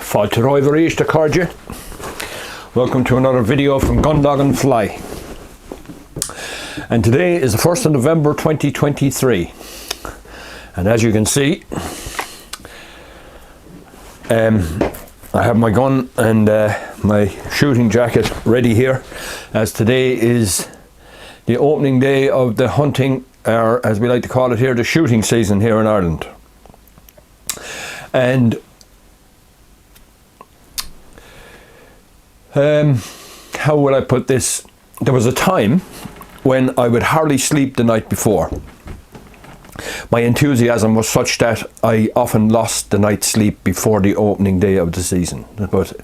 Fáilte Roiverí Iste Cardia. Welcome to another video from Gundog and Fly. And today is the 1st of November 2023. And as you can see, I have my gun and my shooting jacket ready here, as today is the opening day of the hunting, or as we like to call it here, the shooting season here in Ireland. And how will I put this? There was a time when I would hardly sleep the night before. My enthusiasm was such that I often lost the night's sleep before the opening day of the season. But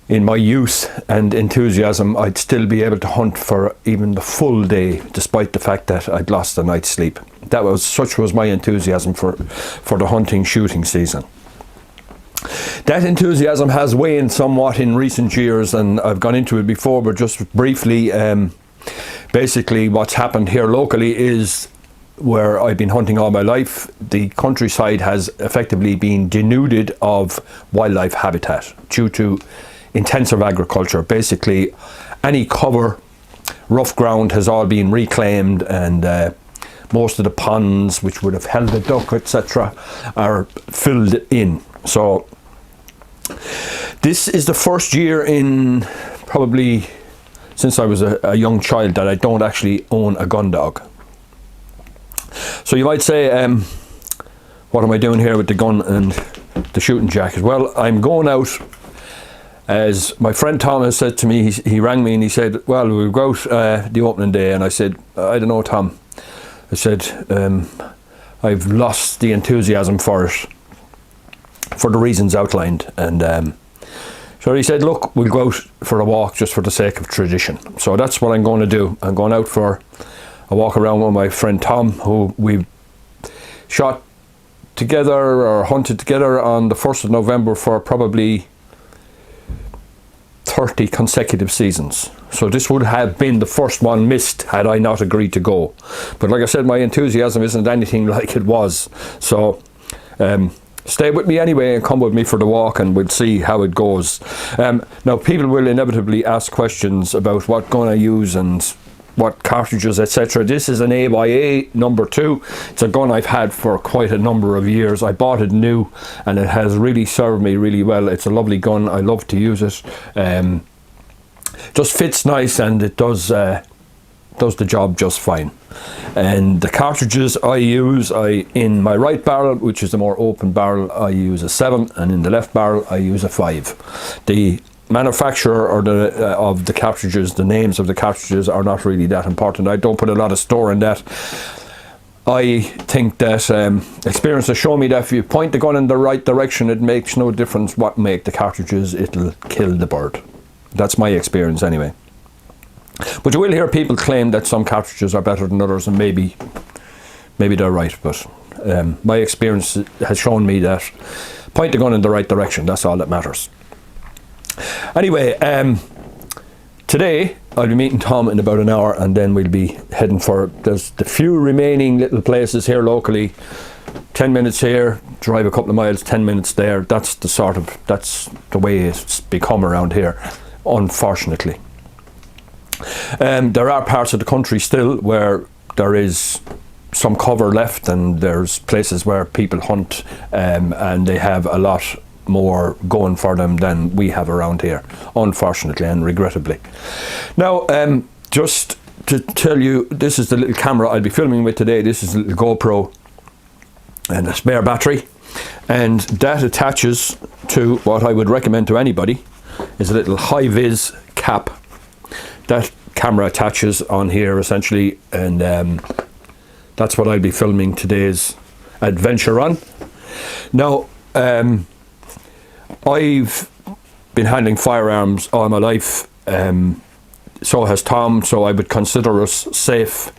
in my youth and enthusiasm, I'd still be able to hunt for even the full day, despite the fact that I'd lost the night's sleep. Such was my enthusiasm for the hunting shooting season. That enthusiasm has waned somewhat in recent years, and I've gone into it before, but just briefly, basically what's happened here locally is, where I've been hunting all my life, the countryside has effectively been denuded of wildlife habitat due to intensive agriculture. Basically, any cover, rough ground has all been reclaimed, and most of the ponds which would have held the duck, etc., are filled in. So this is the first year in probably since I was a young child that I don't actually own a gun dog. So you might say, what am I doing here with the gun and the shooting jacket? Well, I'm going out, as my friend Thomas said to me. He rang me and he said, well, we'll go out the opening day. And I said, I don't know, Tom. I said, I've lost the enthusiasm for it, for the reasons outlined. And so he said, look, we'll go out for a walk just for the sake of tradition. So that's what I'm going to do. I'm going out for a walk around with my friend Tom, who we shot together or hunted together on the 1st of November for probably 30 consecutive seasons. So this would have been the first one missed had I not agreed to go. But like I said, my enthusiasm isn't anything like it was. So stay with me anyway and come with me for the walk, and we'll see how it goes. Now, people will inevitably ask questions about what gun I use and what cartridges, etc. This is an A number 2. It's a gun I've had for quite a number of years. I bought it new and it has really served me really well. It's a lovely gun. I love to use it. Just fits nice, and it does the job just fine. And the cartridges I use, in my right barrel, which is the more open barrel, I use a 7, and in the left barrel I use a 5. The manufacturer of the cartridges, the names of the cartridges are not really that important. I don't put a lot of store in that. I think that experience has shown me that if you point the gun in the right direction, it makes no difference what make the cartridges, it'll kill the bird. That's my experience anyway. But you will hear people claim that some cartridges are better than others, and maybe they're right, but my experience has shown me that point the gun in the right direction, that's all that matters. Anyway, today I'll be meeting Tom in about an hour, and then we'll be heading for, there's the few remaining little places here locally. 10 minutes here, drive a couple of miles, 10 minutes there. That's the way it's become around here, unfortunately. There are parts of the country still where there is some cover left, and there's places where people hunt and they have a lot more going for them than we have around here, unfortunately and regrettably. Now, just to tell you, this is the little camera I'll be filming with today. This is a little GoPro and a spare battery, and that attaches to what I would recommend to anybody is a little high-vis cap. That camera attaches on here essentially, and that's what I'll be filming today's adventure on. Now, I've been handling firearms all my life, so has Tom, so I would consider us safe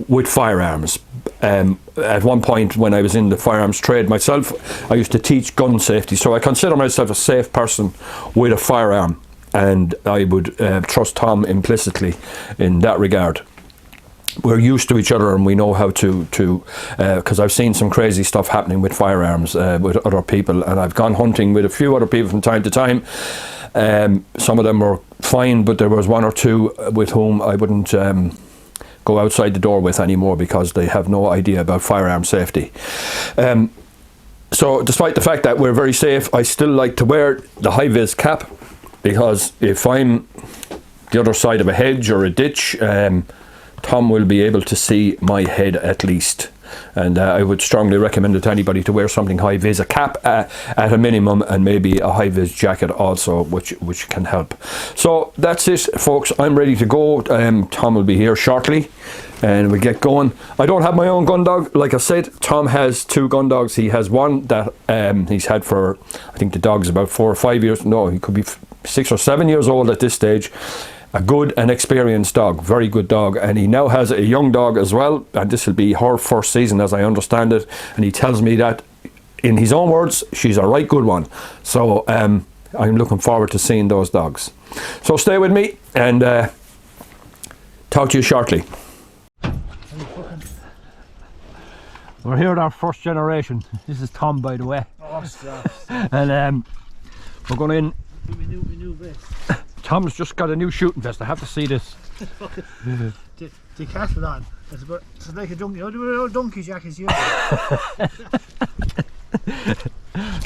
with firearms. At one point when I was in the firearms trade myself, I used to teach gun safety, so I consider myself a safe person with a firearm, and I would trust Tom implicitly in that regard. we're used to each other and we know how to because I've seen some crazy stuff happening with firearms with other people, and I've gone hunting with a few other people from time to time. Some of them were fine, but there was one or two with whom I wouldn't go outside the door with anymore because they have no idea about firearm safety. So despite the fact that we're very safe, I still like to wear the high-vis cap, because if I'm the other side of a hedge or a ditch, Tom will be able to see my head at least. And I would strongly recommend it to anybody to wear something high-vis, a cap at a minimum, and maybe a high-vis jacket also, which can help. So that's it, folks. I'm ready to go. Tom will be here shortly and we'll get going. I don't have my own gun dog. Like I said, Tom has 2 gun dogs. He has one that he's had for, I think the dog's about 4 or 5 years. No, he could be 6 or 7 years old at this stage. A good and experienced dog, very good dog, and he now has a young dog as well, and this will be her first season as I understand it, and he tells me that, in his own words, she's a right good one. So I'm looking forward to seeing those dogs. So stay with me and talk to you shortly. We're here at our first generation. This is Tom, by the way. Oh, and we're going in. We knew this. Tom's just got a new shooting vest. I have to see this. Decathlon. It's like a donkey. You know the old donkey jackets you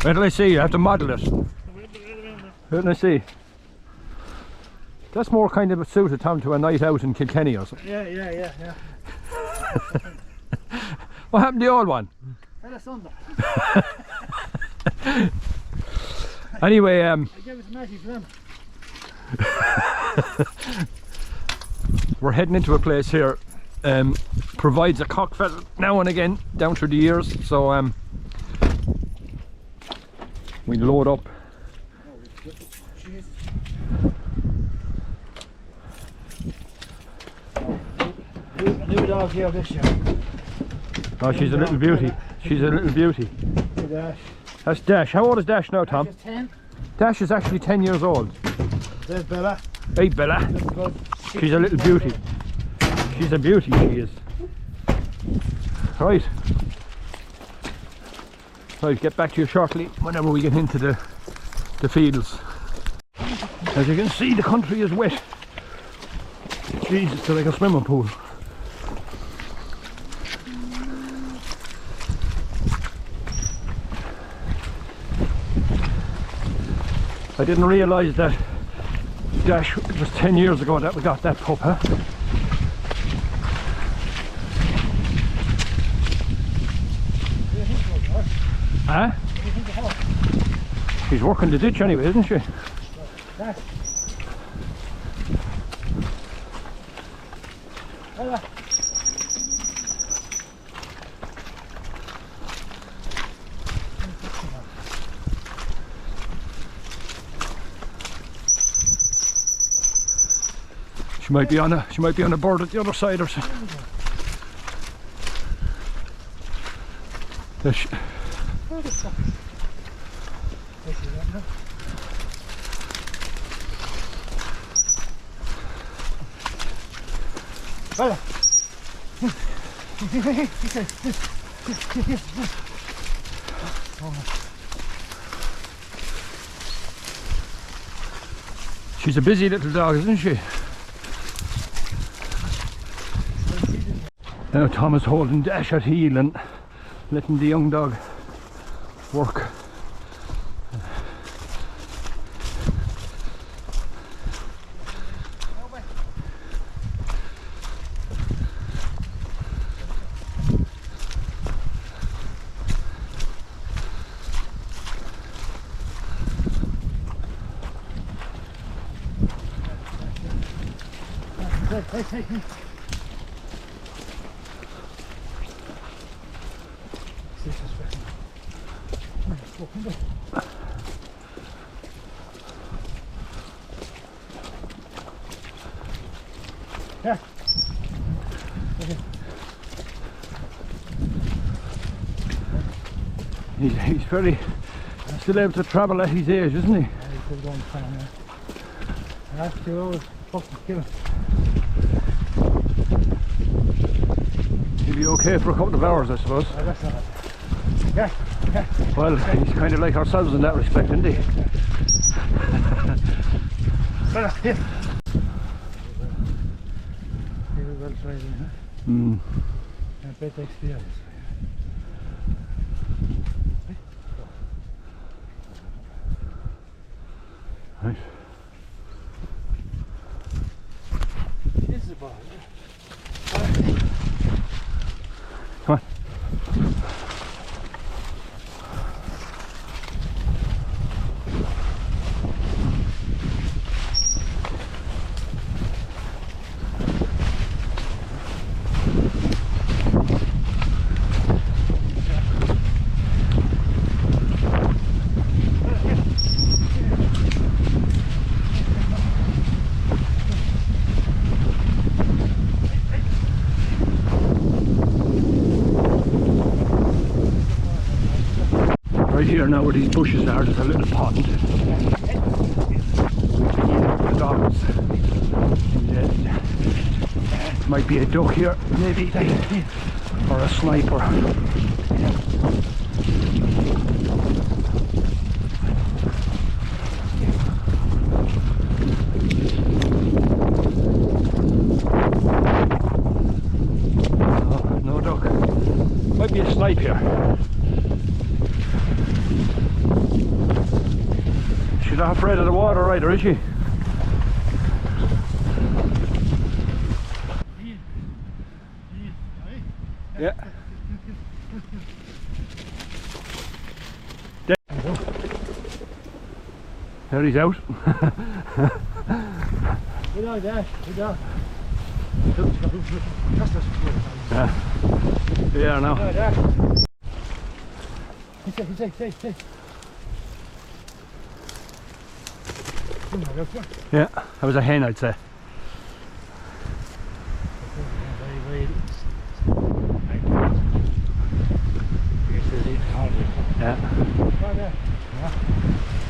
Where do I see? You have to model it. Where do I see? That's more kind of suited, Tom, to a night out in Kilkenny or something. Yeah. What happened to the old one? Anyway, I gave it to Matty for them. We're heading into a place here, provides a cock pheasant now and again down through the years, so we load up. A new dog here this year. Oh, she's a little beauty. She's a little beauty. Dash. That's Dash. How old is Dash now, Tom? Dash is 10. Dash is actually 10 years old. There's Bella. Hey, Bella. She's a little beauty. She's a beauty, she is. Right. Right, get back to you shortly whenever we get into the fields. As you can see, the country is wet. Jesus, it's like a swimming pool. I didn't realise that Dash was 10 years ago that we got that pup, huh? Huh? She's working the ditch anyway, isn't she? Dash. She might be on a board at the other side or something. Bella. She's a busy little dog, isn't she? Now Tom is holding Dash at heel and letting the young dog work. Hey. Yeah. Okay. He's very still able to travel at his age, isn't he? Yeah, he's still going to town, yeah. And that's 2 hours fucking killing. He'll be okay for a couple of hours, I suppose. Oh, that's all right. Yeah, yeah. Well, he's kind of like ourselves in that respect, isn't he? Well, here. He was well tried, huh? Mm. A better experience. Right. This is the ball. Come on. Right here now where these bushes are, there's a little pond. The dogs. And, might be a duck here, maybe, or a sniper. Oh, no duck. Might be a snipe here. She's not afraid of the water either, is she? Yeah. There he's out. Good on, Dad. Good on. Yeah. Yeah, now. Good on, Dad. Say. Yeah, that was a hen, I'd say. Yeah.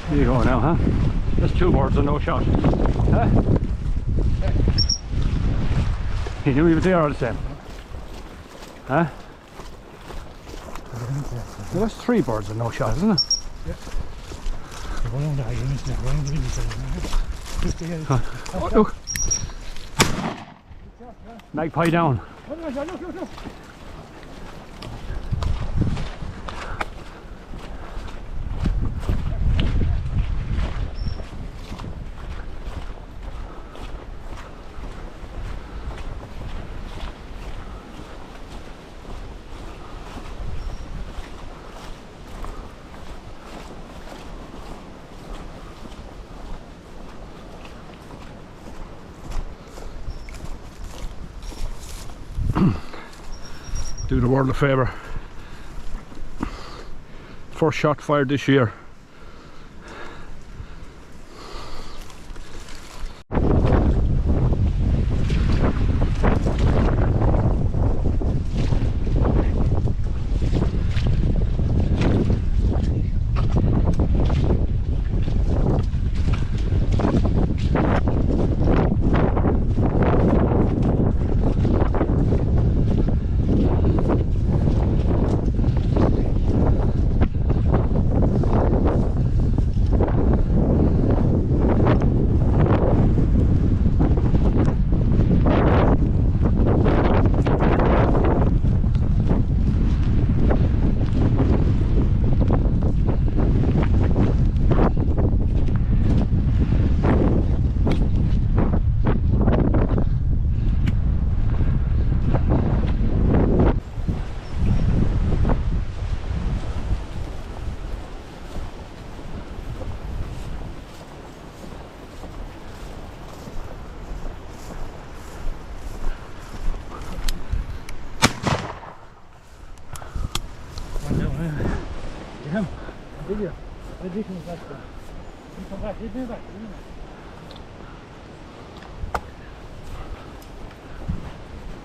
There you go now, huh? That's two birds and no shot. Huh? He knew he was there all the same. Huh? Well, that's three birds and no shot, isn't it? Oh, look! Magpie down. Look. Do the world a favour. First shot fired this year. Video. Ready to come back. Come back. Hit me back.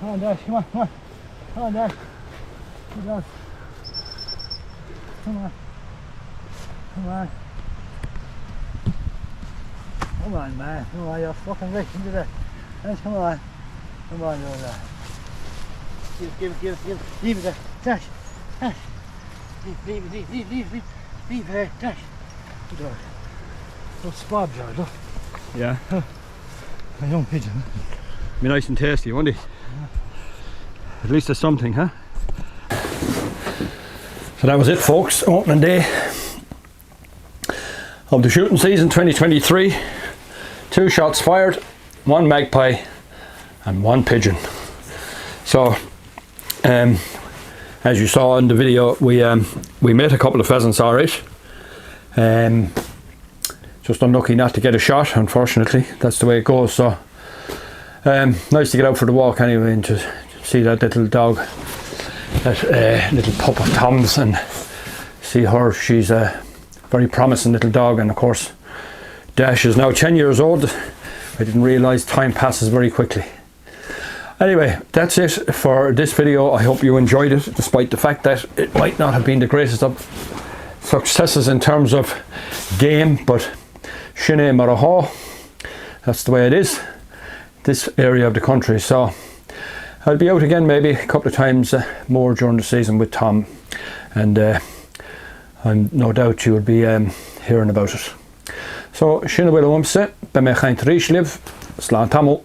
Come on, Dash. Come on. Come on, Dash. Good on. Come on. Come on, man. Come on, you're fucking rich into that. Come on. Come on, you're there. Leave it there. Dash. Dash. Leave it there. Dash. Good dog. Little spot jar, look. Yeah. A young pigeon. Be nice and tasty, won't it? At least there's something, huh? So that was it, folks. Opening day of the shooting season 2023. 2 shots fired, 1 magpie and 1 pigeon. So as you saw in the video, we met a couple of pheasants alright. Just unlucky not to get a shot, unfortunately. That's the way it goes. So nice to get out for the walk anyway and to see that little dog, that little pup of Tom's, and see her. She's a very promising little dog, and of course Dash is now 10 years old. I didn't realise time passes very quickly. Anyway, that's it for this video. I hope you enjoyed it, despite the fact that it might not have been the greatest of successes in terms of game, but Shinné Marahaw, that's the way it is, this area of the country. So I'll be out again maybe a couple of times more during the season with Tom, and I'm no doubt you will be hearing about it. So Shinné Willamse, be me chaint Rish live, Slán Tamil.